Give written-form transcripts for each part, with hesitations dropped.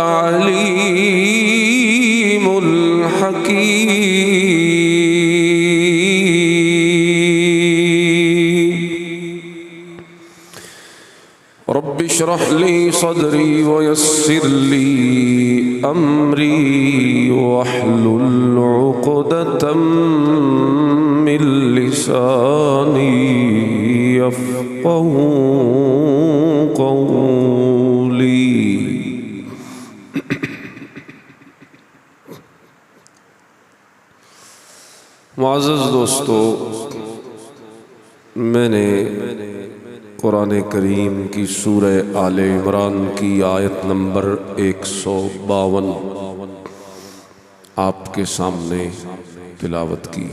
अलीमुल हकीम। Rabbi इश्रह ली सदरी वयस्सिर ली अमरी वहलुल उक़दतम मिन लिसानी यफ़क़हू क़ौली। मुअज़्ज़ज़ दोस्तों, मैंने कुरान करीम की सूरह आले इमरान की आयत नंबर 152 आपके सामने तिलावत की।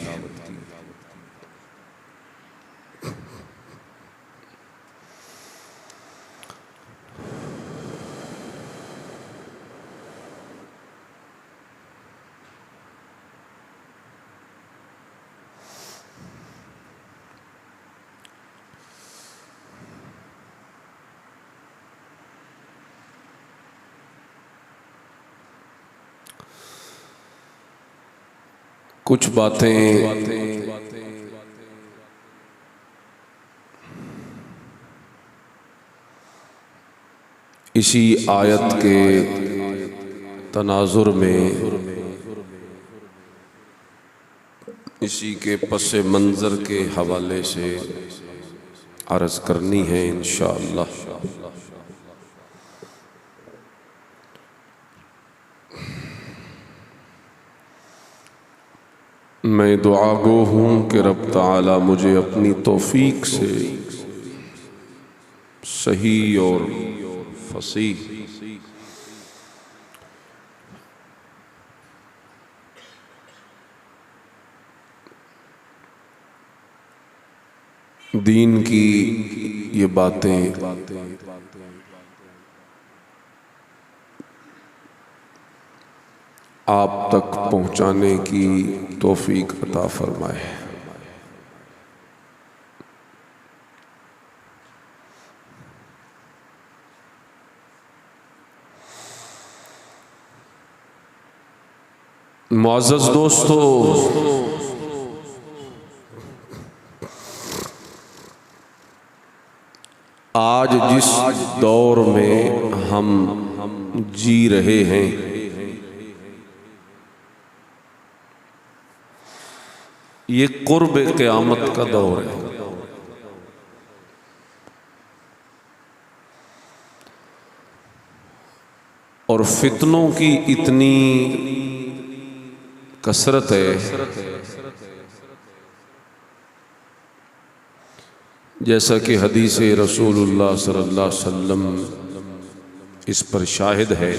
कुछ बातें इसी आयत के तनाजुर में, इसी के पस मंज़र के हवाले से अर्ज़ करनी है इंशाअल्लाह। मैं दुआगो हूँ कि रब ताला मुझे अपनी तौफीक से सही और फसीह दीन की ये बातें आप तक पहुँचाने की तौफीक अता फरमाए। मुअज़्ज़ज़ दोस्तों, आज जिस दौर में हम जी रहे हैं, ये कुर्ब क़यामत का दौर है। और फितनों की इतनी कसरत है, जैसा कि हदीस रसूलुल्लाह सल्लल्लाहु अलैहि वसल्लम इस पर शाहिद है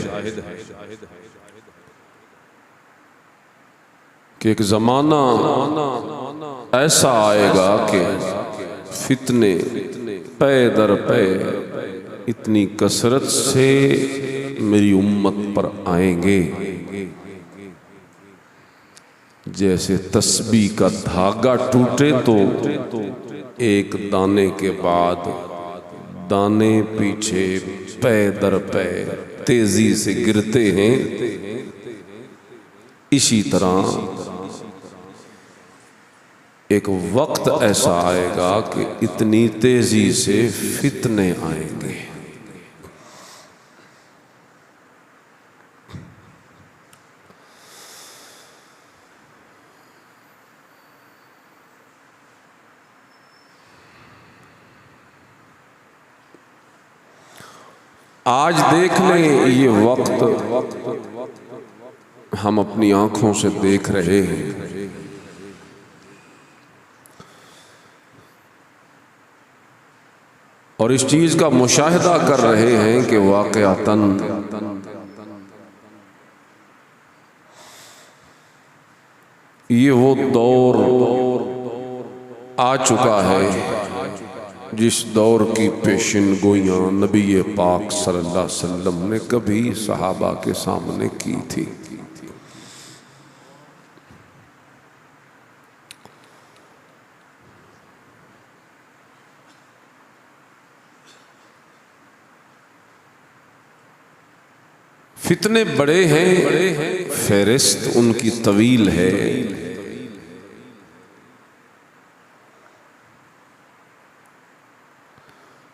कि एक ज़माना ऐसा आएगा कि फितने पे दर पे इतनी कसरत से मेरी उम्मत पर आएंगे जैसे तस्बीह का धागा टूटे तो एक दाने के बाद दाने पीछे पे दर पे तेजी से गिरते हैं। इसी तरह एक वक्त ऐसा आएगा कि इतनी तेजी से फितने आएंगे। आज देख लें, ये वक्त हम अपनी आंखों से देख रहे हैं। और इस चीज का मुशाहिदा कर रहे हैं कि वाक़अतन ये वो दौर आ चुका है जिस दौर की पेशिन गोइयां नबी पाक सल्लल्लाहु अलैहि वसल्लम ने कभी सहाबा के सामने की थी। फितने बड़े हैं, फेरिस्त उनकी तवील है।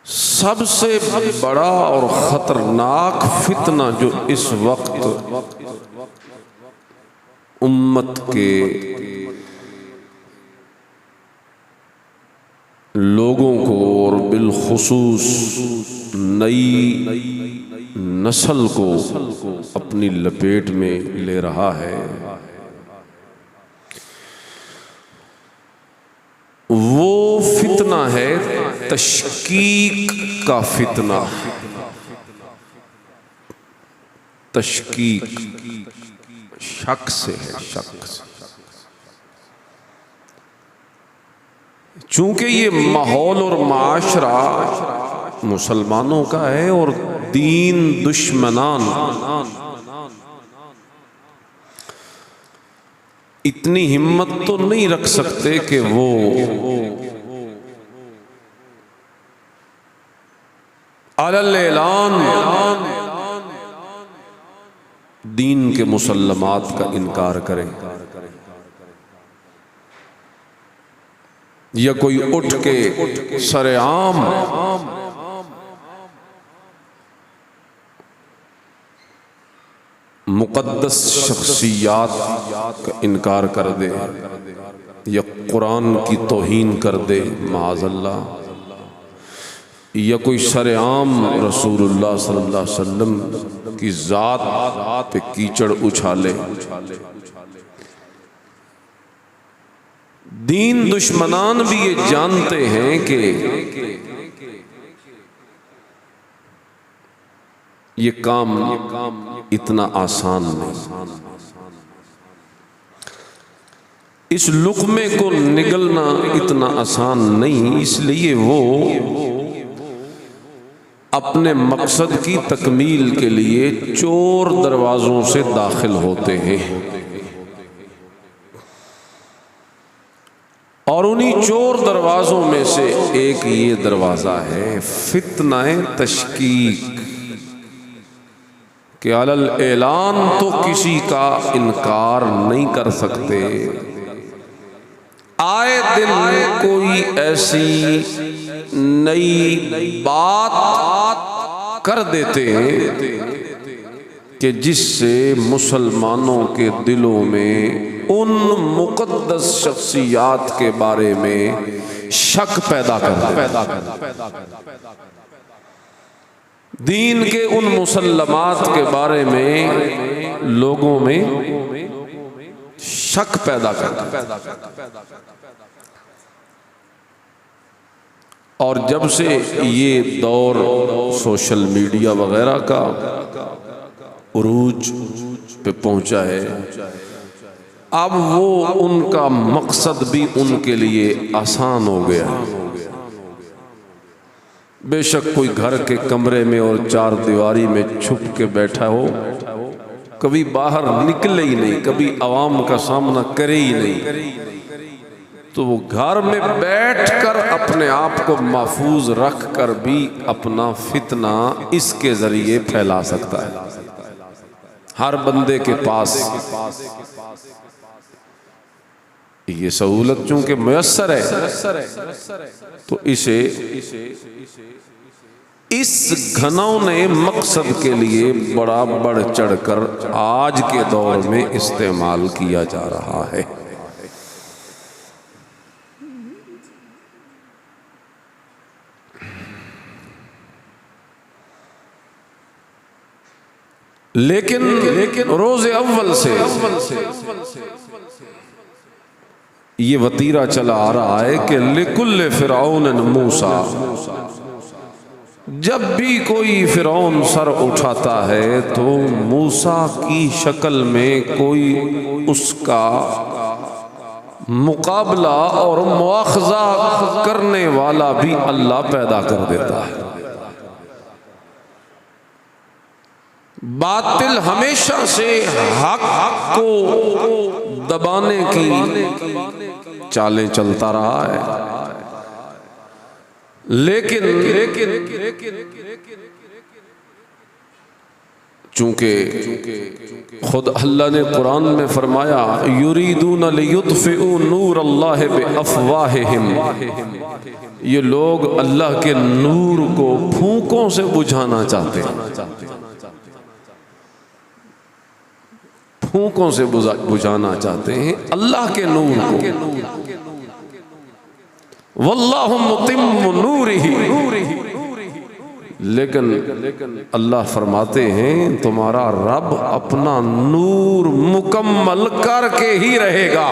सबसे बड़ा और खतरनाक फितना जो इस वक्त उम्मत के लोगों को और बिलखुसूस नई नस्ल को अपनी लपेट में ले रहा है, वो फितना है तशकीक का फितना। तशकीक शक से है, शक से। चूंकि ये माहौल और माशरा मुसलमानों का है और दीन दुश्मनान इतनी हिम्मत तो नहीं रख सकते कि वो अलल ऐलान दीन के मुसल्लमात का इनकार करें, या कोई उठ के सरेआम मुक़द्दस शख्सियात का इनकार कर दे या कुरान की तौहीन कर दे माअज़ल्लाह, या कोई सरेआम रसूलुल्लाह सल्लल्लाहु अलैहि वसल्लम की ज़ात पे कीचड़ उछाले। दीन दुश्मनान भी ये जानते हैं कि ये काम इतना आसान नहीं, इस लुक़मे को निगलना इतना आसान नहीं, इसलिए वो अपने मकसद की तकमील के लिए चोर दरवाज़ों से दाखिल होते हैं। और उन्हीं चोर दरवाज़ों में से एक ये दरवाज़ा है फितनाए तशकीक, कि अलल ऐलान तो किसी का इनकार नहीं कर सकते। आए दिन कोई ऐसी नई बात कर देते हैं कि जिससे मुसलमानों के दिलों में उन मुक़द्दस शख्सियात के बारे में शक पैदा कर दीन के उन मुसल्लमात के बारे में लोगों में शक पैदा कर। और जब से ये दौर सोशल मीडिया वगैरह का उरूज पे पहुंचा है, अब वो उनका मकसद भी उनके लिए आसान हो गया। बेशक कोई घर के कमरे में और चार दीवारी में छुप के बैठा हो, कभी बाहर निकले ही नहीं, कभी आवाम का सामना करे ही नहीं, तो वो घर में बैठकर अपने आप को महफूज रख कर भी अपना फितना इसके जरिए फैला सकता है। हर बंदे के पास ये सहूलत चूंकि मुयस्सर है, तो इसे इस घनौने मकसद के लिए बड़ा बढ़ चढ़कर आज के दौर में इस्तेमाल किया जा रहा है। लेकिन रोज़े अव्वल से ये वतीरा चला आ रहा है कि लिकुल्ले फिरौन मूसा, जब भी कोई फिरौन सर उठाता है तो मूसा की शक्ल में कोई उसका मुकाबला और मुआखजा करने वाला भी अल्लाह पैदा कर देता है। बातिल हमेशा से हक को दबाने की चालें चलता रहा है, लेकिन चूँकि खुद अल्लाह ने कुरान में फरमाया युरीदून लियुत्फिउ नूर अल्लाह बिअफ़वाहिहिम, ये लोग अल्लाह के नूर को फूंकों से बुझाना चाहते हैं, फूंकों से बुझाना चाहते हैं अल्लाह के नूर को। वल्लाहु मुतिम्मु नूरिही, लेकिन अल्लाह फरमाते हैं तुम्हारा रब अपना नूर मुकम्मल करके ही रहेगा।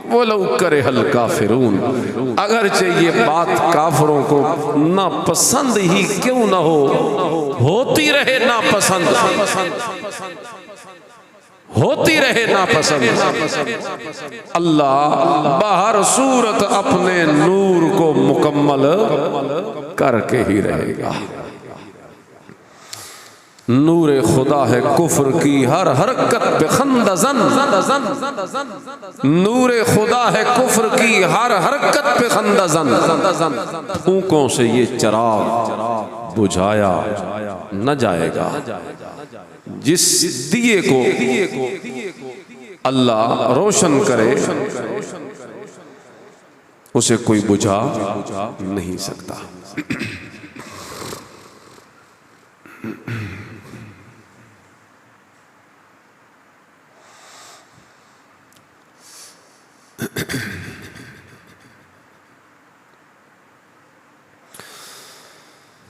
वो लोग करे हल काफिरून, अगरचे ये बात काफिरों को ना पसंद ही क्यों ना हो, होती रहे ना पसंद, होती रहे ना पसंद, अल्लाह बाहर सूरत अपने नूर को मुकम्मल करके ही रहेगा। नूर खुदा है कुफ्र की हर हरकत पे खंदज़न, नूर खुदा है कुफ्र की हर हरकत पे खंदज़न, फूंकों से ये चिराग बुझाया न जाएगा। जिस दिए को अल्लाह रोशन करे उसे कोई बुझा नहीं सकता।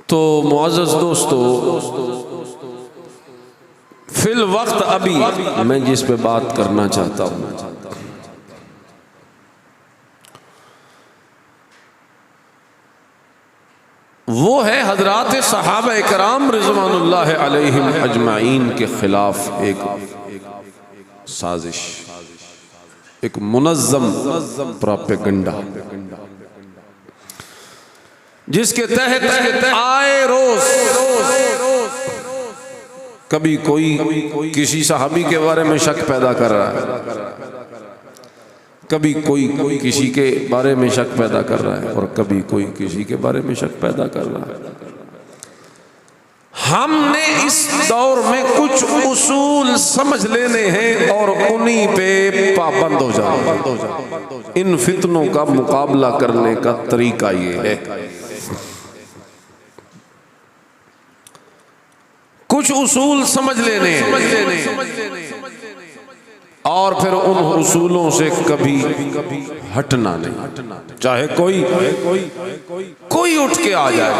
तो मुअज़्ज़ज़ दोस्तों, फिल वक्त अभी मैं जिस पे बात करना चाहता हूँ वो है हज़रात सहाबा इकराम रिज़वानुल्लाह अलैहिम अजमाइन के खिलाफ एक साजिश, एक मुनज़्ज़म प्रोपेगेंडा, जिसके तहत आए रोज कभी कोई किसी सहाबी के बारे में शक पैदा कर रहा है, कभी कोई किसी के बारे में शक पैदा कर रहा है, और कभी कोई किसी के बारे में शक पैदा कर रहा है। हमने इस दौर में कुछ उसूल समझ लेने हैं और उन्हीं पे पाबंद हो जाना। इन फितनों का मुकाबला करने का तरीका ये है, कुछ उसूल समझ लेने और फिर उन उसूलों से कभी हटना नहीं। चाहे कोई उठ के आ जाए,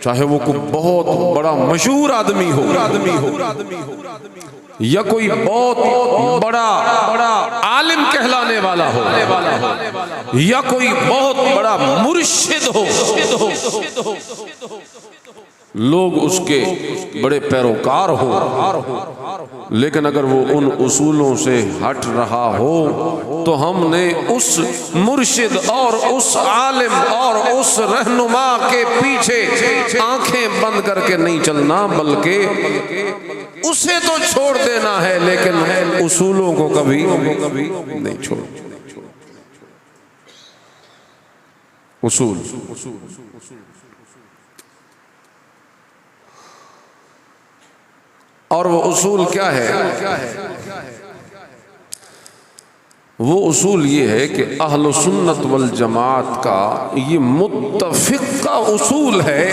चाहे वो कोई बहुत बड़ा मशहूर आदमी हो या कोई बहुत बड़ा आलिम कहलाने वाला हो या कोई बहुत बड़ा मुर्शिद हो, लोग उसके बड़े पैरोकार हो, लेकिन अगर वो उन उसूलों से हट रहा हो तो हमने उस मुर्शिद और उस आलिम और उस रहनुमा के पीछे आंखें बंद करके नहीं चलना, बल्कि उसे तो छोड़ देना है, लेकिन उसूलों को कभी नहीं छोड़। उसूल और वो उसूल क्या है? वो उसूल ये है कि अहल सुन्नत वल जमात का ये मुत्तफिक का उसूल है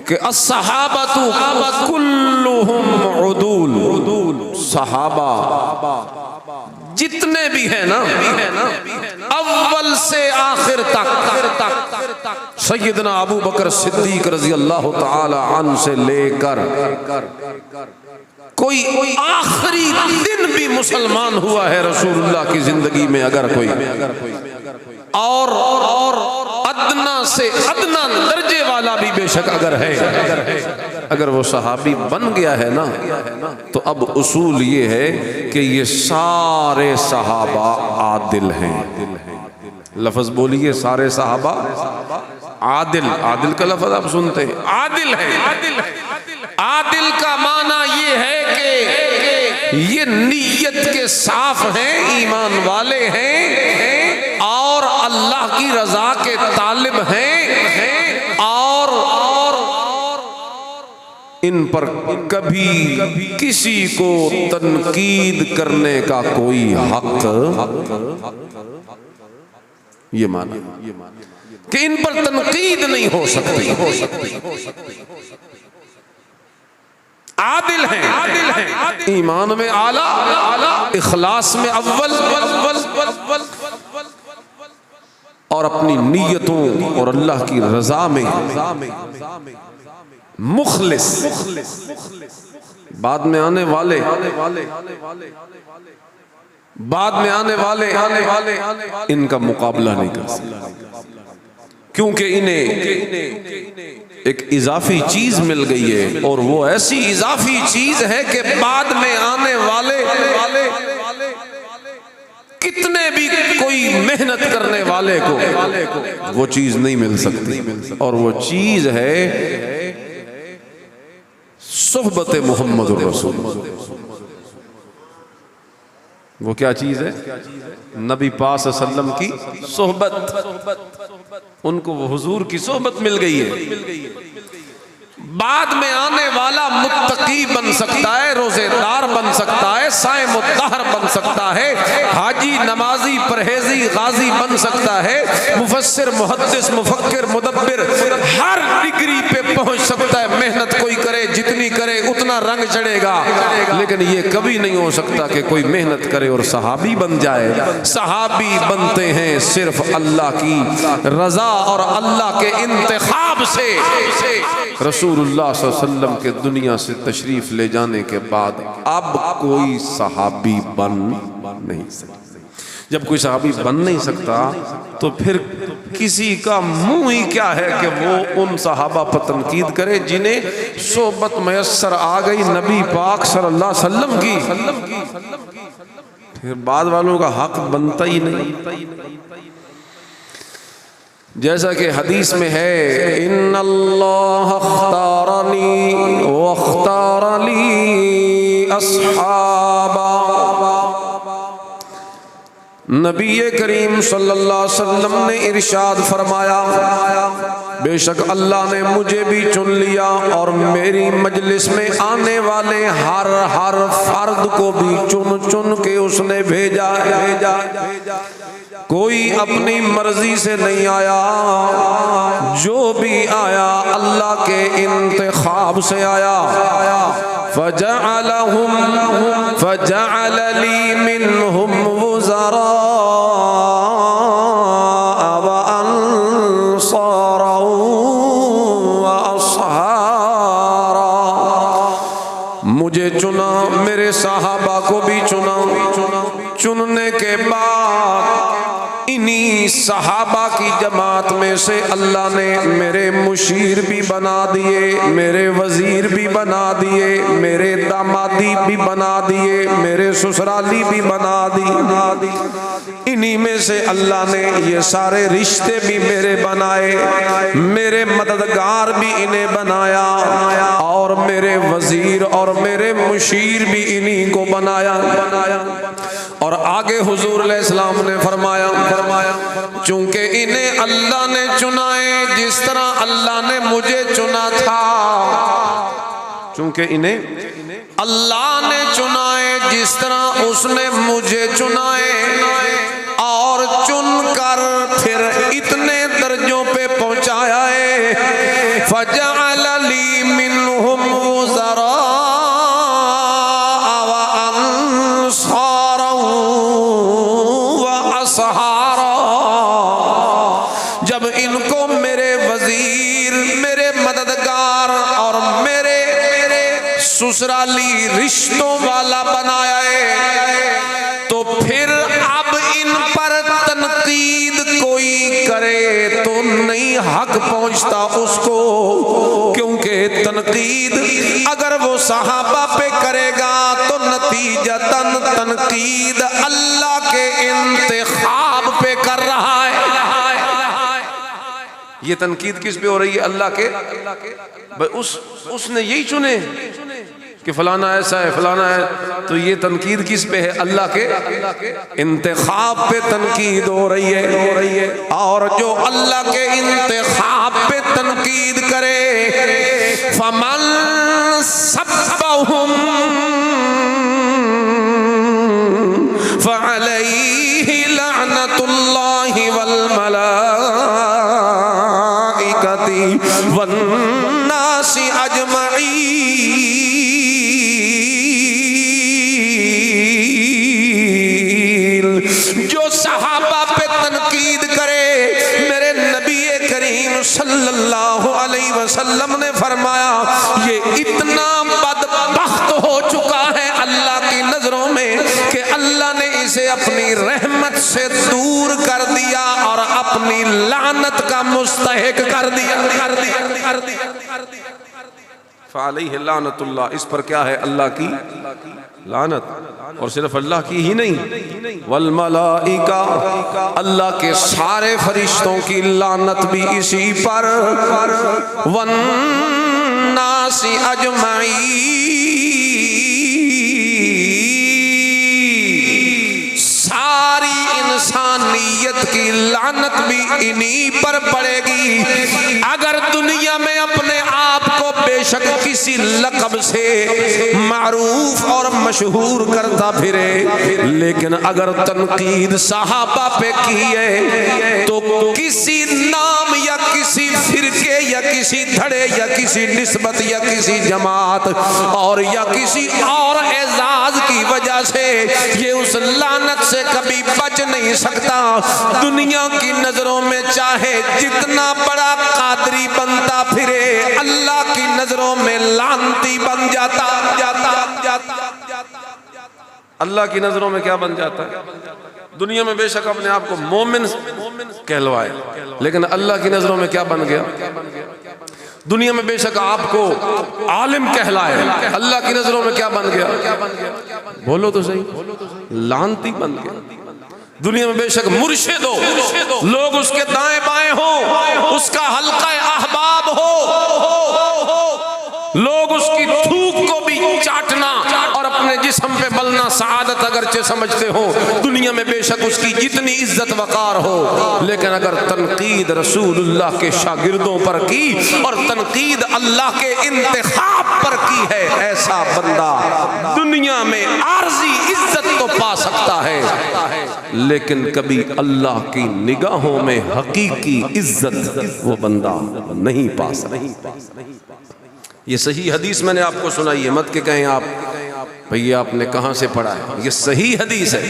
कि अस्सहाबतु कुल्लुहुम उदूल, सहाबा जितने भी हैं ना, अव्वल से आखिर तक, सैयदना अबू बकर सिद्दीक रज़ी अल्लाह ताला अन्हु से लेकर कोई आखिरी दिन भी मुसलमान हुआ है रसूलुल्लाह की जिंदगी में अगर कोई, और अदना से अदना दर्जे वाला भी बेशक अगर है, अगर वो सहाबी बन गया है ना, तो अब उसूल ये है कि ये सारे सहाबा आदिल हैं। लफ्ज बोलिए, सारे सहाबा आदिल। आदिल का लफ्ज आप सुनते हैं, आदिल है। आदिल का माना ये है कि ये नीयत के साफ हैं, ईमान वाले हैं और अल्लाह की रजा के तालिब हैं और इन पर कभी किसी को तनकीद करने का कोई हक, ये माना कि इन पर तनकीद नहीं हो सकती। आदिल हैं, ईमान में आला, इखलास में अव्वल, और अपनी नीयतों और अल्लाह की रजा में मुखलिस। बाद में आने वाले इनका मुकाबला नहीं कर सकते, क्योंकि इन्हें एक इजाफी चीज मिल गई है, और वो ऐसी इजाफी चीज है कि बाद में आने वाले कितने भी कोई मेहनत करने वाले को वो चीज नहीं मिल सकती। और वो चीज है सोहबत मोहम्मद रसूल। वो क्या चीज है? नबी पाक सल्लम की सोहबत। उनको वो हुजूर की सोहबत मिल गई है। बाद में आने वाला मुत्तकी बन सकता है, रोजेदार बन सकता है, साइमुद्दहर बन सकता है, हाजी नमाजी परहेजी गाजी बन सकता है, मुफस्सिर मुहद्दिस मुफक्किर मुदब्बिर हर डिग्री पे पहुंच सकता है। मेहनत कोई करे, जितनी करे उतना रंग चढ़ेगा, लेकिन ये कभी नहीं हो सकता कि कोई मेहनत करे और सहाबी बन जाए। सहाबी बनते हैं सिर्फ अल्लाह की रजा और अल्लाह के इंतखाब से। रसूलुल्लाह सल्लल्लाहु अलैहि वसल्लम के दुनिया से तशरीफ ले जाने के बाद अब कोई सहाबी बन नहीं सकता। जब कोई सहाबी बन नहीं सकता तो फिर किसी का मुंह ही क्या है कि वो उन सहाबा पर तनकीद करे जिन्हें सोबत मयस्सर आ गई नबी पाक सल्लल्लाहु अलैहि वसल्लम की। फिर बाद वालों का हक बनता ही नहीं। जैसा कि हदीस में है, इन्नल्लाह अख्तारनी व अख्तारली अस्हाबा। नबी करीम सल्लल्लाहु अलैहि वसल्लम ने इरशाद फरमाया, बेशक अल्लाह ने मुझे भी चुन लिया और मेरी मजलिस में आने वाले हर फर्द को भी चुन चुन के उसने भेजा। कोई अपनी मर्जी से नहीं आया, जो भी आया अल्लाह के इंतखाब से आया। फजअल ली मिनहुम वज़रा व अंसारा व अस्हारा। मुझे चुना, मेरे सहाबा को भी चुना। चुनने के बाद इन्हीं सहाबा की जमात में से अल्लाह ने मेरे मुशीर भी बना दिए, मेरे वजीर भी बना दिए, मेरे दामादी भी बना दिए, मेरे ससुराली भी बना दी। इन्हीं में से अल्लाह ने ये सारे रिश्ते भी मेरे बनाए, मेरे मददगार भी इन्हें बनाया, और मेरे वजीर और मेरे मुशीर भी इन्हीं को बनाया। और आगे हुजूर अलैहिस्सलाम ने फरमाया, चूंकि इन्हें अल्लाह ने चुनाए जिस तरह अल्लाह ने मुझे चुना था। चूंकि इन्हें अल्लाह ने चुनाए जिस तरह उसने मुझे चुनाए, और चुनकर फिर इतने दर्जों पे पहुंचाया है। फजअल ली मिनहुम वज़रा व अंसारा व अस्हारा। जब इनको मेरे वजीर, मेरे मददगार और मेरे ससुराली रिश्तों वाला बनाया है, तो फिर अब इन पर तनकीद कोई करे तो नहीं हक पहुंचता उसको, क्योंकि तनकीद अगर वो सहाबा पे करेगा तो नतीजतन तनकीद अल्लाह के इंतखाब पे कर रहा है। ये तनकीद किस पे हो रही है? अल्लाह के। भाई उसने यही चुने कि फलाना ऐसा है, फलाना है, तो ये तनकीद किस पे है? अल्लाह के इंतखाब पे तनकीद हो रही है। और जो अल्लाह के इंतखाब पे तनकीद करे, फमन सब्बहुम फअलैहि लअनतुल्लाहि वल मलाइकति वन नासि अजमईन। जो सहाबा पे तनकीद करे, मेरे नबी करीम सल्लल्लाहु अलैहि वसल्लम ने फरमाया ये इतना बदबख्त हो चुका है अल्लाह की नजरों में कि अल्लाह ने इसे अपनी रहमत से दूर कर दिया और अपनी लानत का मुस्तहिक कर दिया। फ़अलैहि लानतुल्लाह, इस पर क्या है? अल्लाह की लानत। और सिर्फ अल्लाह की ही नहीं, वल मलाइका, अल्लाह के सारे फरिश्तों की लानत भी इसी पर, वन नासी अजमईन, सारी इंसानियत की लानत भी इन्हीं पर पड़ेगी। अगर दुनिया में अपने आप को बेशक किसी लक़ब से मारूफ और मशहूर करता फिरे, लेकिन अगर तनकीद सहाबा पे की है तो किसी नाम या किसी फिरके या किसी धड़े या किसी निस्बत या किसी जमात और या किसी और एजाज की वजह से ये उस लानत से कभी बच नहीं सकता। दुनिया की नजरों में चाहे जितना बड़ा कादरी बनता फिरे, अल्लाह की नजरों में लानती बन जाता। अल्लाह की नजरों में क्या बन जाता है? दुनिया में बेशक अपने आप को मोमिन कहलवाए, लेकिन अल्लाह की नजरों में क्या बन गया? दुनिया में बेशक आपको आलिम कहलाए, अल्लाह की नजरों में क्या बन गया? बोलो तो सही, लानती बन गया। दुनिया में बेशक मुर्शिद हो, लोग उसके दाएं बाएं हो, उसका हल्का अहबाब हो, लोग उसकी थूक को भी चाटना और अपने जिस्म पे बलना सआदत अगरचे समझते हो, दुनिया में बेशक उसकी जितनी इज्जत वकार हो, लेकिन अगर तनकीद रसूलुल्लाह के शागिर्दों पर की और तनकीद अल्लाह के इंतखाब पर की है, ऐसा बंदा दुनिया में आर्जी इज्जत तो पा सकता है, लेकिन कभी अल्लाह की निगाहों में हकीकी इज्जत वो बंदा नहीं पा सकता। ये सही हदीस मैंने आपको सुनाई है, मत के कहें आप भैया आपने कहां से पढ़ा है, ये सही हदीस है।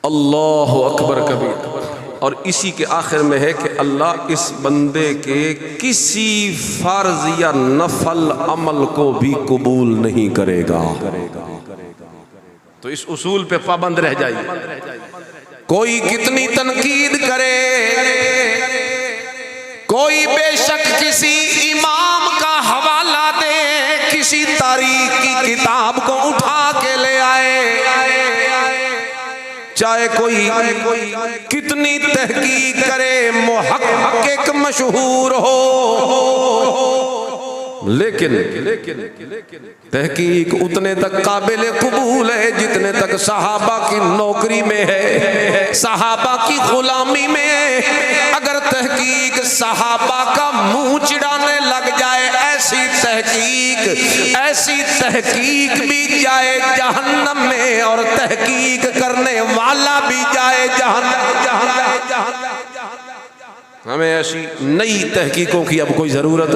अल्लाहु अकबर कबीर। और इसी के आखिर में है कि अल्लाह इस बंदे के किसी फर्ज या नफल अमल को भी कबूल नहीं करेगा। तो इस उसूल पे पाबंद रह जाइए। कोई कितनी तनकीद करे, कोई बेशक किसी इमाम का हवाला दे, किसी तारीख की किताब को उठा के ले आए, चाहे कोई कितनी तहकीक करे, मुहक्किक मशहूर हो, लेकिन तहकीक उतने तक काबिल कबूल है जितने तक सहाबा की नौकरी में है, सहाबा की गुलामी में है। अगर तहकीक सहाबा का मुंह चिढ़ाने लग जाए, ऐसी तहकीक भी जाए जहन्नम में और तहकीक करने वाला भी जाए जहन्नम। हमें ऐसी नई तहकीकों की अब कोई जरूरत है?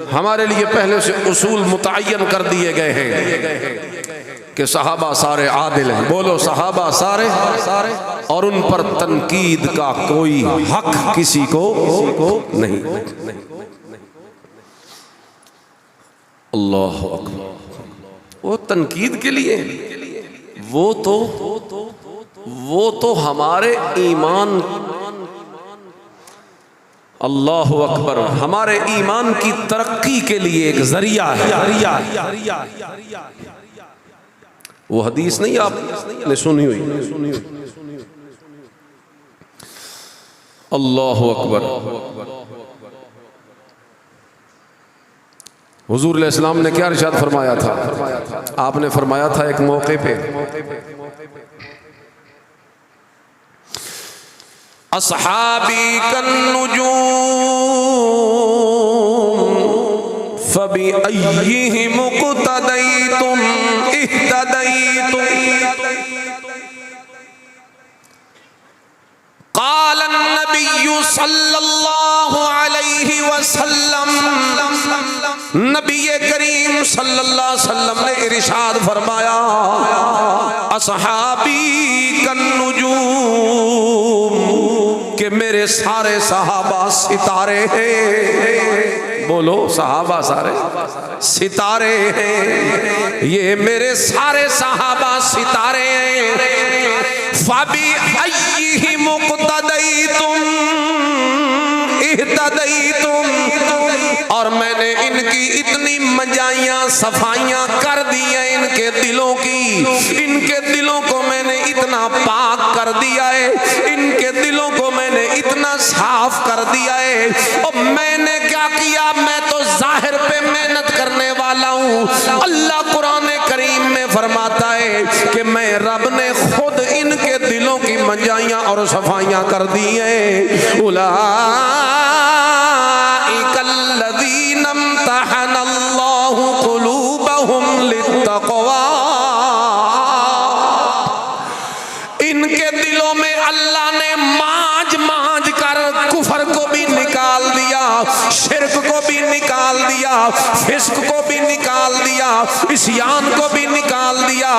हमारे लिए पहले से उसूल मुतय्यन कर दिए गए हैं कि सहाबा सारे आदिल हैं। बोलो सहाबा सारे, और उन पर तनकीद का कोई हक किसी को नहीं। अल्लाह अकबर। वो तनकीद के लिए वो तो हमारे ईमान, अल्लाह अकबर, हमारे ईमान की तरक्की के लिए एक जरिया है। वो हदीस नहीं आपने सुनी हुई? अल्लाह अकबर। हुजूर अलैहिस्सलाम ने क्या इरशाद फरमाया था? आपने फरमाया था एक मौके पे, अस्हाबी कन्नुजूम फबी अय्यिहिम मुक़तदैतुम इह्तदैतुम। क़ाल अन्नबिय्यु सल्लल्लाहु अलैहि वसल्लम, नबी करीम सल्लल्लाहु अलैहि वसल्लम ने इरशाद फरमाया, असहाबी कन्नुजूम, कि मेरे सारे सहाबा सितारे हैं। बोलो, सहाबा सारे सितारे हैं। ये मेरे सारे सहाबा सितारे हैं। फबी अय्यिहिम मुक़तदैतुम इह्तदैतुम, और मैंने इनकी इतनी मजाइयाँ सफाइयाँ कर दी है इनके दिलों की, इनके दिलों को मैंने इतना पाक कर दिया है, इनके दिलों को मैंने इतना साफ कर दिया है। और मैंने क्या किया, मैं तो जाहिर पे मेहनत करने वाला हूँ। अल्लाह कुरान करीम में फरमाता है कि मैं रब ने खुद इनके दिलों की मजाइयाँ और सफाइयाँ कर दी हैं। उलाइकल्लज़ीना इम्तहनल्लाहु क़ुलूबहुम लित्तक़वा, इनके दिलों में अल्लाह ने मांझ मांझ कर कुफर को भी निकाल दिया, शिर्क को भी निकाल दिया, फिस्क को भी निकाल दिया, इस्यान को भी निकाल दिया,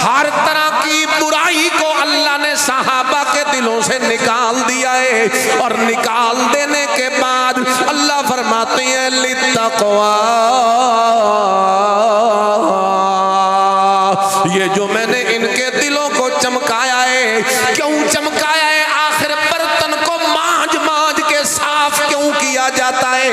हर तरह की बुराई को अल्लाह ने सहाबा के दिलों से निकाल दिया है। और निकाल देने के बाद अल्लाह फरमाते हैं लित्तक़वा, ये जो मैंने इनके दिलों को चमकाया है, क्यों चमकाया है, आखिर बर्तन को मांझ मांझ के साफ क्यों किया जाता है,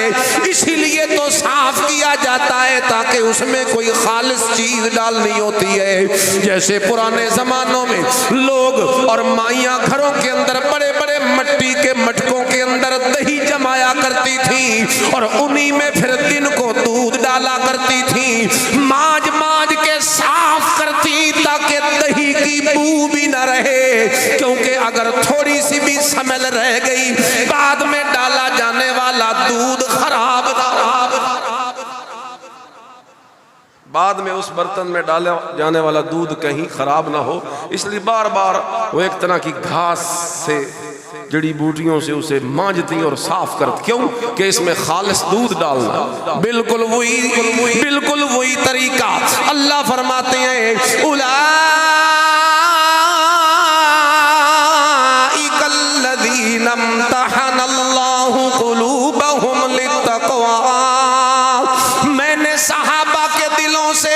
इसीलिए तो साफ किया जाता है ताकि उसमें कोई खालिस चीज डालनी होती है। जैसे पुराने जमानों में लोग और माइयां घरों के अंदर बड़े बड़े मिट्टी के मटकों के अंदर दही जमाया करती थी और उन्हीं में फिर दिन को दूध डाला करती थी, मांझ मांझ के साफ करती ताकि दही की बू भी न रहे, क्योंकि अगर थोड़ी सी भी स्मेल रह गई बाद में डाला जाने वाला दूध खराब बाद में उस बर्तन में डाला जाने वाला दूध कहीं खराब ना हो, इसलिए बार बार वो एक तरह की घास से जड़ी बूटियों से उसे मांजती और साफ करती। क्यों कि इसमें खालिस दूध डालना। बिल्कुल वही तरीका अल्लाह फरमाते हैं, उलाइकल्लज़ीना इम्तहनल्लाहु क़ुलूबहुम लित्तक़वा, मैंने सहाबा के दिलों से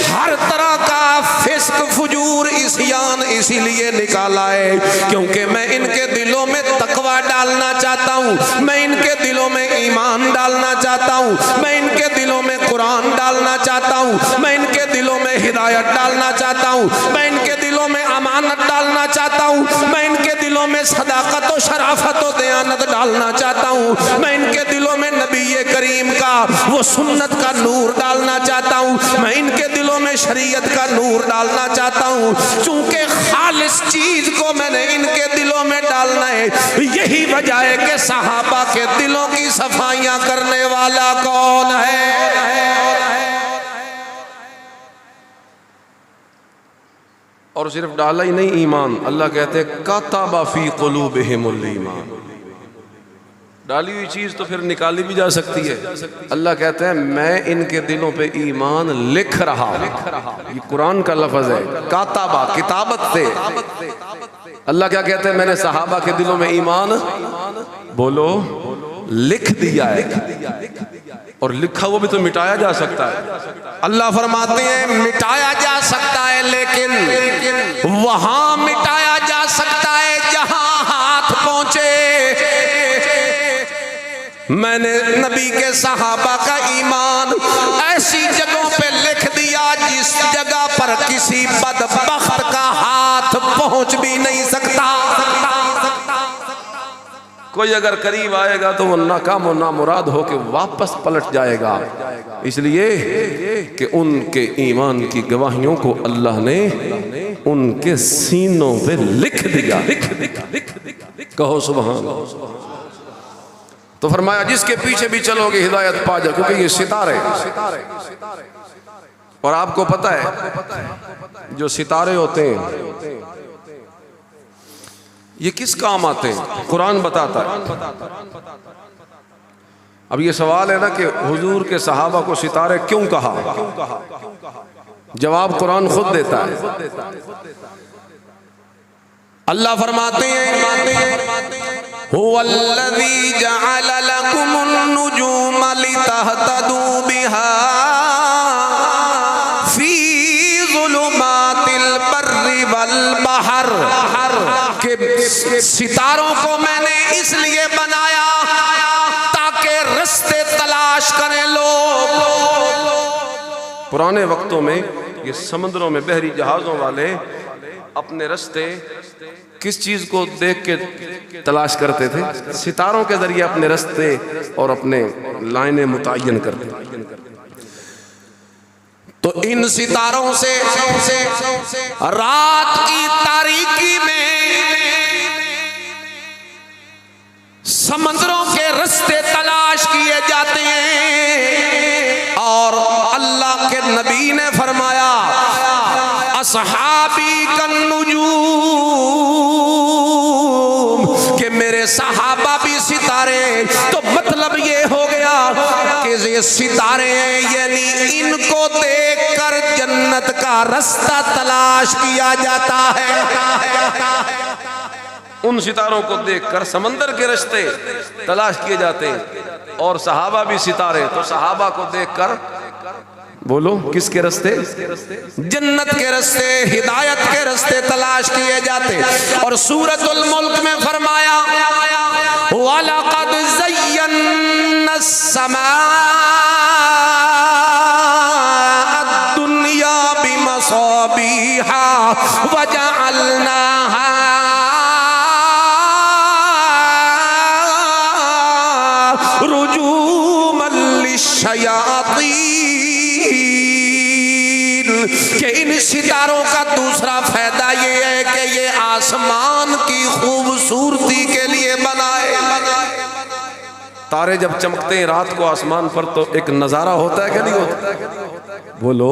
हर तरह का फिस्क फुजूर इस्यान इसीलिए निकाला है क्योंकि मैं इनके दिलों में तकवा डालना चाहता हूँ, मैं इनके दिलों में ईमान डालना चाहता हूँ, मैं इनके दिलों में कुरान डालना चाहता हूँ, मैं इनके दिलों में हिदायत डालना चाहता हूँ, मैं इनके दिलों में अमानत डालना चाहता हूँ, मैं इनके दिलों में सदाकत और शराफत और दयानत डालना चाहता हूँ, मैं इनके दिलों में नबी करीम का वो सुन्नत का नूर डालना चाहता हूँ, मैं इनके दिलों में शरीयत का नूर डालना चाहता हूँ। चूंकि खालिस चीज को मैंने इनके दिलों में डालना है, यही वजह है कि सहाबा के दिलों की सफाइयां करने वाला कौन है। और सिर्फ डाला ही नहीं ईमान, अल्लाह कहते हैं कतबा फी कुलूबिहिमुल ईमान, डाली हुई चीज तो फिर निकाली भी जा सकती है। अल्लाह कहते हैं मैं इनके दिलों पे ईमान लिख रहा, ये कुरान का लफ्ज है, काताबा किताबत से। अल्लाह क्या कहते हैं, मैंने सहाबा के दिलों में ईमान बोलो लिख दिया है, और लिखा वो भी तो मिटाया जा सकता है। अल्लाह फरमाते हैं मिटाया जा सकता है, लेकिन वहां मिटाया जा सकता है जहां हाथ पहुंचे। मैंने नबी के सहाबा का ईमान ऐसी जगहों पे लिख दिया जिस जगह पर किसी बदबख्त का हाथ पहुंच भी नहीं सकता। कोई अगर करीब आएगा तो वो नाकाम और नामुराद होके वापस पलट जाएगा, इसलिए कि उनके ईमान की गवाहियों को अल्लाह ने उनके सीनों पे लिख दिया। कहो सुभान अल्लाह। तो फरमाया जिसके पीछे भी चलोगे हिदायत पा जाओ, क्योंकि ये सितारे। और आपको पता है जो सितारे होते हैं ये किस काम आते हैं, कुरान बताता है। अब ये सवाल है ना कि हुजूर के सहाबा को सितारे क्यों कहा, जवाब कुरान खुद देता है। अल्लाह फरमाते हैं हुवल्लज़ी जअल लकुमुन नुजूम लितहतदू बिहा फी ज़ुलुमातिल बर्रि वल बहर, के सितारों को मैंने इसलिए बनाया ताकि रास्ते तलाश करें लोग। पुराने वक्तों में ये समुद्रों में बहरी जहाजों वाले अपने रास्ते किस चीज को देख के तलाश करते थे, सितारों के जरिए अपने रास्ते और अपने लाइनें मुतय्यन करते। तो इन सितारों से रात की तारीकी में समंदरों के रास्ते तलाश किए जाते हैं। और अल्लाह के नबी ने फरमाया असहाबी कन्नुजूम, कि मेरे सहाबा भी सितारे। तो मतलब ये हो गया कि ये सितारे यानी इनको देखकर जन्नत का रास्ता तलाश किया जाता है। उन सितारों को देखकर समंदर के रास्ते तलाश किए जाते हैं। और सहाबा भी सितारे, तो सहाबा को देखकर बोलो किसके रास्ते, जन्नत के रास्ते, हिदायत के रास्ते तलाश किए जाते। और सूरतुल मुल्क में फरमाया वलक़द ज़य्यन्ना अस्समाअ दुनिया बिमसाबीहा वजअलनाहा रुजूमन लिश्शयातीन, कि इन सितारों का दूसरा फायदा ये है कि ये आसमान की खूबसूरती के लिए बनाए। तारे जब चमकते हैं रात को आसमान पर तो एक नजारा होता है कि नहीं होता, बोलो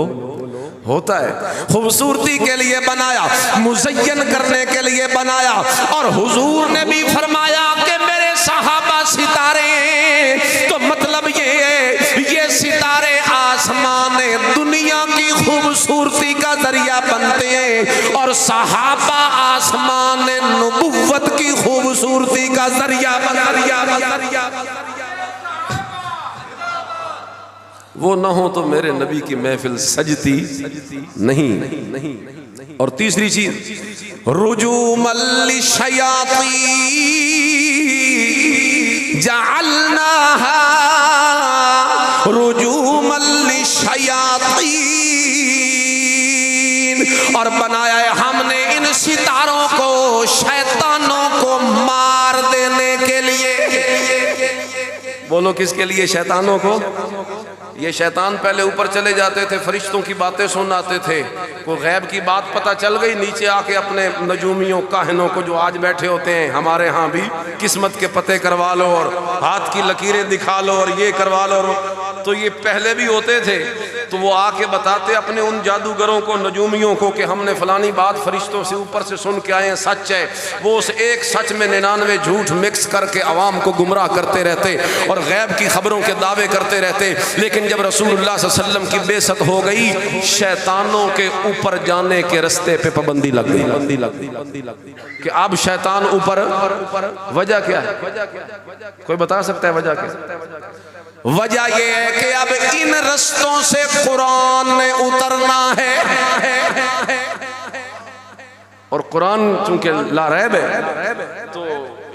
होता है। खूबसूरती के लिए बनाया, मुज़य्यन करने के लिए बनाया। और हुजूर ने भी फरमाया कि मेरे सहाबा सितारे, तो मतलब ये सितारे आसमान दुनिया की खूबसूरती का जरिया बनते हैं और सहाबा आसमान नबुव्वत की खूबसूरती का जरिया बना। वो न हो तो मेरे नबी की महफिल सजती नहीं। और तीसरी चीज रुजूमल लिश्शयातीन जअलनाहा रुजूमल लिश्शयातीन, और बनाया है हमने इन सितारों को शैतानों को मार देने के लिए। बोलो किसके लिए, शैतानों को। ये शैतान पहले ऊपर चले जाते थे, फरिश्तों की बातें सुनाते थे, को गैब की बात पता चल गई, नीचे आके अपने नजूमियों काहिनों को जो आज बैठे होते हैं हमारे यहाँ भी, किस्मत के पते करवा लो और हाथ की लकीरें दिखा लो और ये करवा लो। तो ये पहले भी होते थे, तो वो आके बताते अपने उन जादूगरों को, नजूमियों को, कि हमने फलानी बात फरिश्तों से ऊपर से सुन के आए हैं, सच है। वो उस एक सच में 99 झूठ मिक्स करके अवाम को गुमराह करते रहते और गैब की खबरों के दावे करते रहते। लेकिन जब रसूलुल्लाह सल्लल्लाहु अलैहि वसल्लम की बेइज्जत हो गई, शैतानों के ऊपर जाने के रास्ते पे पाबंदी लग गई कि अब शैतान ऊपर। वजह क्या है, कोई बता सकता है वजह क्या? वजह यह है कि अब इन रास्तों से कुरान ने उतरना है, और कुरान चूंकि ला रैब है तो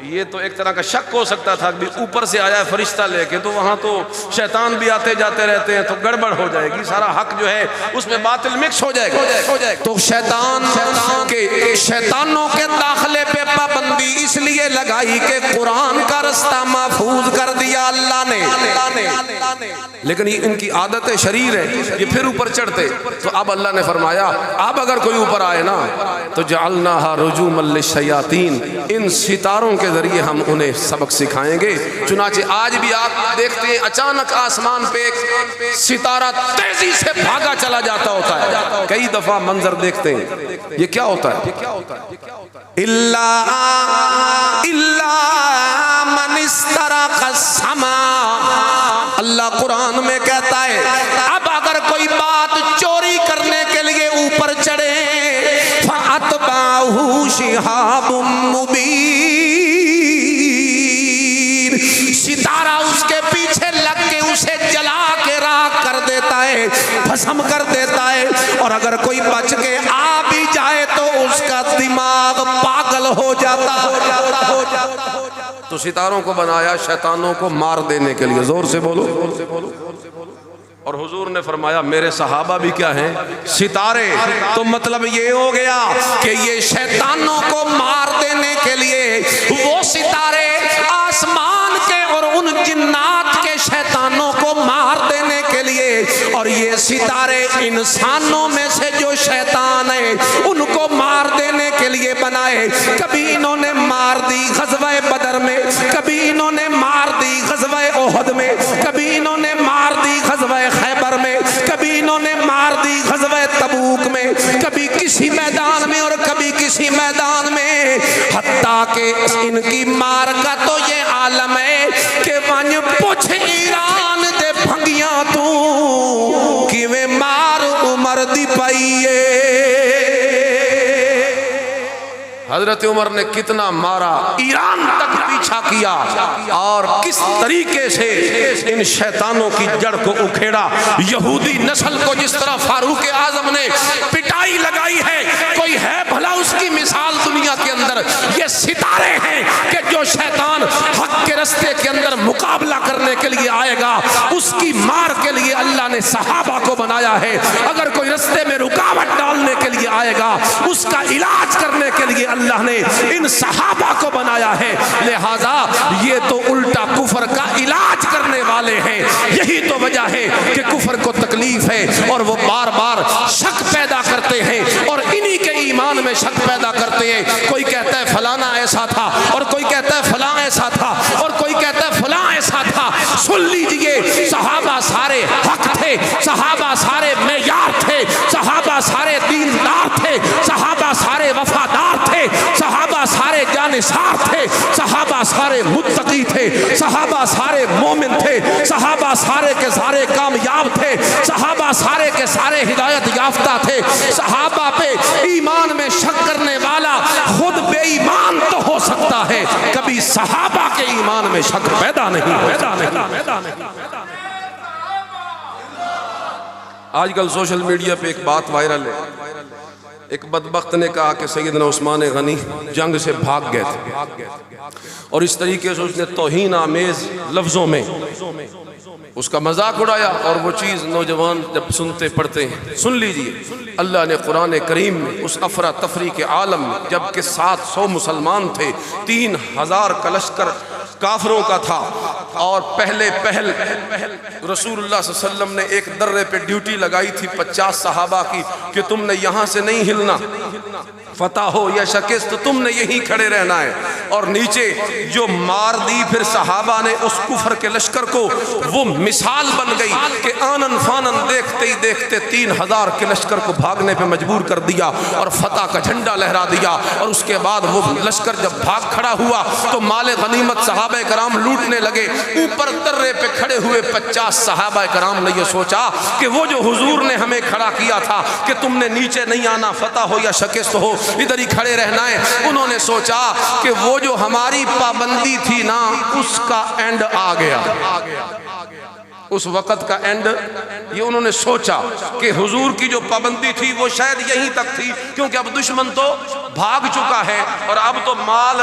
ये तो एक तरह का शक हो सकता था कि ऊपर से आया फरिश्ता लेके, तो वहां तो शैतान भी आते जाते रहते हैं, तो गड़बड़ हो जाएगी, सारा हक जो है उसमें बातिल मिक्स हो जाएगा। तो शैतानों के दाखिले पे पाबंदी इसलिए लगाई कि कुरान का रास्ता महफूज कर दिया अल्लाह ने। लेकिन ये इनकी आदत शरीर है, ये फिर ऊपर चढ़ते। तो अब अल्लाह ने फरमाया अब अगर कोई ऊपर आए ना तो जअलनाहा रुजूमल लिश्शयातीन, इन सितारों के जरिए हम उन्हें सबक सिखाएंगे। चुनाचे आज भी आप देखते हैं अचानक आसमान पे एक सितारा तेजी से भागा चला जाता होता है। कई दफा मंजर देखते हैं, ये क्या होता है? इल्ला इल्ला मन इस्तरक़ समा, अल्लाह कुरान में कहता है अब अगर कोई बात चोरी करने के लिए ऊपर चढ़े, फ़अतबाहु शिहाबुम मुबीन, सितारा उसके पीछे लग के उसे जला के राख कर देता है, भस्म कर देता है। और अगर कोई बच के आ भी जाए तो उसका दिमाग पागल हो जाता। तो सितारों को बनाया शैतानों को मार देने के लिए। जोर से बोलो। और हुजूर ने फरमाया मेरे सहाबा भी क्या हैं? सितारे। तो मतलब ये हो गया कि ये शैतानों को मार देने के लिए वो सितारे आसमान के और उन जिन्नात के शैतानों को मार देने के लिए, और ये सितारे इंसानों में से जो शैतान है उनको मार देने के लिए बनाए। कभी इन्होंने मार दी ग़ज़वा बदर में, कभी इन्होंने मार दी ग़ज़वा ओहद में, कभी इन्होंने मार दी ग़ज़वा खैबर में, कभी इन्होंने मार दी ग़ज़वा तबूक में, कभी किसी मैदान में और कभी किसी मैदान में। हत्ता के इनकी मार का तो ये आलम है कि वंज पुछ ईरान दे भंगियां तू किवें मार उमर दी पाईए। हजरत उमर ने कितना मारा, ईरान तक पीछा किया और किस तरीके से इन शैतानों की जड़ को उखेड़ा। यहूदी नस्ल को जिस तरह फारूक आजम ने पिटाई लगाई है, कोई है भला उसकी मिसाल दुनिया के अंदर? ये सितारे हैं कि जो शैतान हक के रास्ते के अंदर मुकाबला करने के लिए आएगा उसकी मार के लिए अल्लाह ने सहाबा को बनाया है। अगर कोई रास्ते में रुकावट डालने के लिए आएगा उसका इलाज करने के लिए अल्लाह ने इन सहाबा को बनाया है। लिहाजा ये तो उल्टा कुफर का इलाज करने वाले हैं। यही तो वजह है कि कुफर को तकलीफ है और वो बार बार शक पैदा करते हैं और इन्हीं के ईमान में शक पैदा करते हैं। कोई कहता है फलाना ऐसा था और कोई कहता है फलां ऐसा था और कोई कहता है फलां ऐसा था। सुन लीजिए, सहाबा सारे हक थे, सहाबा सारे मेयार थे, सहाबा सारे दीनदार थे, सहाबा सारे वफादार थे, सहाबा सारे जानिसार थे, सहाबा सारे मुत्तकी थे, सहाबा सारे मोमिन थे, सहाबा सारे के सारे कामयाब थे, सहाबा सारे के सारे हिदायत याफ्ता थे। सहाबा पे ईमान में शक करने वाला खुद बेईमान तो हो सकता है, कभी सहाबा के ईमान में शक पैदा नहीं। आजकल सोशल मीडिया पे एक बात वायरल है। एक बदबख्त ने कहा कि सैयदना उस्मान गनी जंग से भाग गए थे और इस तरीके से उसने तौहीन आमेज लफ्ज़ों में उसका मजाक उड़ाया। और वो चीज़ नौजवान जब सुनते पढ़ते हैं, सुन लीजिए, अल्लाह ने कुरान करीम में उस अफरा तफरी के आलम में जबकि 700 मुसलमान थे, 3000 का लश्कर काफरों का था और पहले पहल रसूलुल्लाह सल्लल्लाहु अलैहि वसल्लम ने एक दर्रे पे ड्यूटी लगाई थी 50 सहाबा की कि तुमने यहाँ से नहीं हिलना, फतह हो या शिकस्त तुमने यहीं खड़े रहना है। और नीचे जो मार दी फिर सहाबा ने उस कुफर के लश्कर को, वो मिसाल बन गई कि आनन फानन देखते ही देखते 3000 के लश्कर को भागने पे मजबूर कर दिया और फतह का झंडा लहरा दिया। और उसके बाद वो लश्कर जब भाग खड़ा हुआ तो माले गनीमत सहाबा कराम लूटने लगे। ऊपर दर्रे पे खड़े हुए 50 सहाबा कराम ने ये सोचा कि वो जो हुजूर ने हमें खड़ा किया था कि तुमने नीचे नहीं आना, फतह हो या शिकस्त हो इधर ही खड़े रहना है, उन्होंने सोचा कि वो जो हमारी पाबंदी थी ना उसका एंड आ गया। उस वक़्त का एंड ये उन्होंने सोचा कि हुजूर की जो पाबंदी थी वो शायद यहीं तक थी, क्योंकि अब दुश्मन तो भाग चुका है और अब तो माल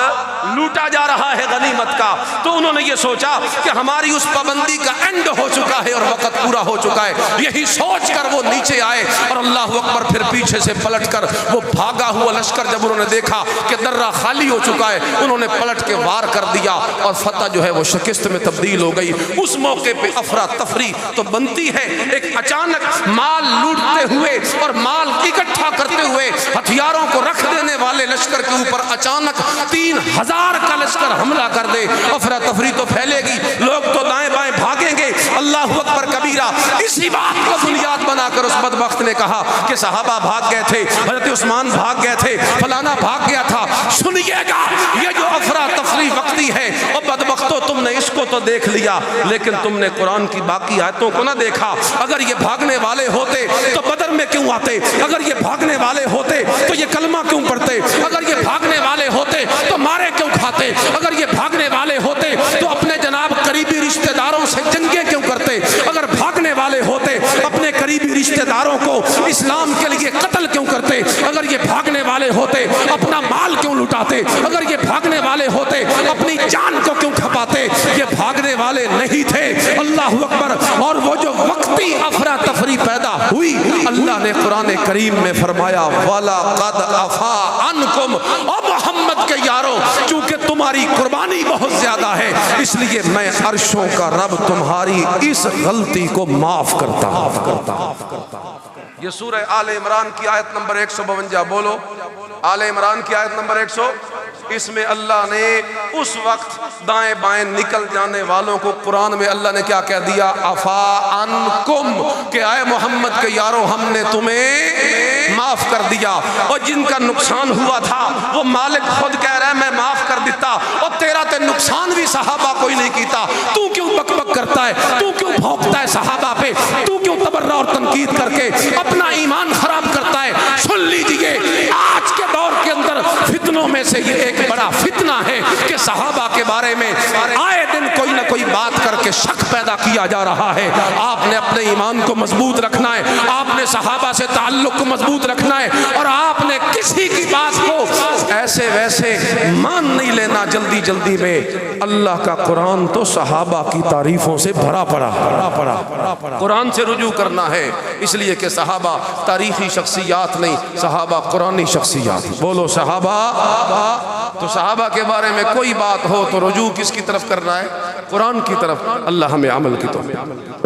लूटा जा रहा है गनीमत का। तो उन्होंने ये सोचा कि हमारी उस पाबंदी का एंड हो चुका है और वक़्त पूरा हो चुका है। यही सोच कर वो नीचे आए और अल्लाह अकबर, फिर पीछे से पलट कर वो भागा हुआ लश्कर जब उन्होंने देखा कि दर्रा खाली हो चुका है, उन्होंने पलट के वार कर दिया और फतह जो है वो शिकस्त में तब्दील हो गई। उस मौके पर अफरा तफरी तो बनती है। एक अचानक माल लूटते हुए और माल इकट्ठा करते हुए हथियारों को रख देने वाले लश्कर के ऊपर अचानक 3000 का लश्कर हमला कर दे, अफरा तफरी तो फैलेगी, लोग तो दाएं बाएं भागेंगे। अल्लाह अकबर कबीरा। इसी बात को बुनियाद बनाकर उस बदबख्त ने कहा कि सहाबा भाग गए थे, हजरत उस्मान भाग गए थे, फलाना भाग गया था। सुनिएगा, ये जो अफरा तफरी वक्ती है, और बदबख्तों तुमने इसको तो देख लिया, लेकिन तुमने कुरान की बाकी आयतों को ना देखा। अगर ये भागने वाले होते तो बदर में क्यों आते? अगर ये भागने वाले होते तो ये कलमा क्यों पढ़ते? अगर ये भागने वाले होते तो मारे क्यों खाते? अगर ये भागने वाले होते तो अपने जनाब करीबी रिश्तेदारों से जंगे क्यों करते? अगर भागने वाले होते अपने करीबी रिश्तेदारों को इस्लाम के लिए कत्ल क्यों करते? अगर ये भागने वाले होते अपना माल क्यों लुटाते? अगर ये भागने वाले होते अपनी जान को क्यों खपाते? ये भागने वाले नहीं थे। अल्लाह अकबर। और वो जो वक्ती अफरा तफरी पैदा हुई, अल्लाह ने कुरान करीम में फरमाया वाला कद अफा अनकुम। और मोहम्मद के यारों, चूंकि तुम्हारी कुर्बानी बहुत ज्यादा है, इसलिए मैं अर्शों का रब तुम्हारी इस गलती को माफ करता हूं। ये सूरह आले इमरान की आयत नंबर 152। बोलो, आले इमरान की आयत नंबर 100। इसमें अल्लाह ने उस वक्त दाएं बाएं निकल जाने वालों को कुरान में अल्लाह ने क्या कह दिया? अफा अनकुम, कि आए मोहम्मद के यारों, हमने तुम्हें माफ कर दिया। और जिनका नुकसान हुआ था वो मालिक खुद कह रहा है मैं माफ कर देता, और तेरा ते नुकसान भी सहाबा कोई नहीं कीता। तू क्यों बकबक करता है? तू क्यों भौंकता है सहाबा पे? तू क्यों तबर्रा और तनकीद करके अपना ईमान खराब करता है? सुन लीजिए, आज के दौर के अंदर फितनों में से ये एक बड़ा फितना है कि सहाबा के बारे में आए दिन कोई ना कोई बात करके शक पैदा किया जा रहा है। आपने अपने ईमान को मजबूत रखना है, आपने सहाबा से ताल्लुक को मजबूत रखना है, और आपने किसी की बात को ऐसे वैसे मान नहीं लेना जल्दी जल्दी में। अल्लाह का कुरान तो सहाबा की तारीफों से भरा पड़ा। कुरान से रुजू करना है, इसलिए कि सहाबा तारीखी शख्सियात नहीं, सहाबा कुरानी शख्सियात। बोलो सहाबा। तो सहाबा के बारे में कोई बात हो तो रुजू किसकी तरफ करना है? कुरान की तरफ। अल्लाह हमें अमल की तौफीक।